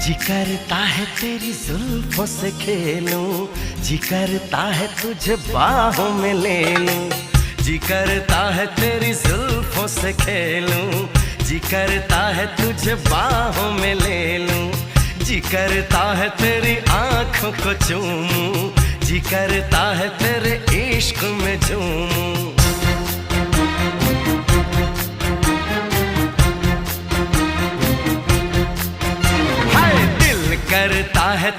जी करता है तेरी जुल्फों से खेलूं, जी करता है तुझे बाहों में ले लूं। जी करता है तेरी जुल्फों से खेलूं, जी करता है तुझे बाहों में ले लूं। जी करता है तेरी आंखों को चूमूं, जी करता है तेरे इश्क में झूमूं। हाय दिल करता है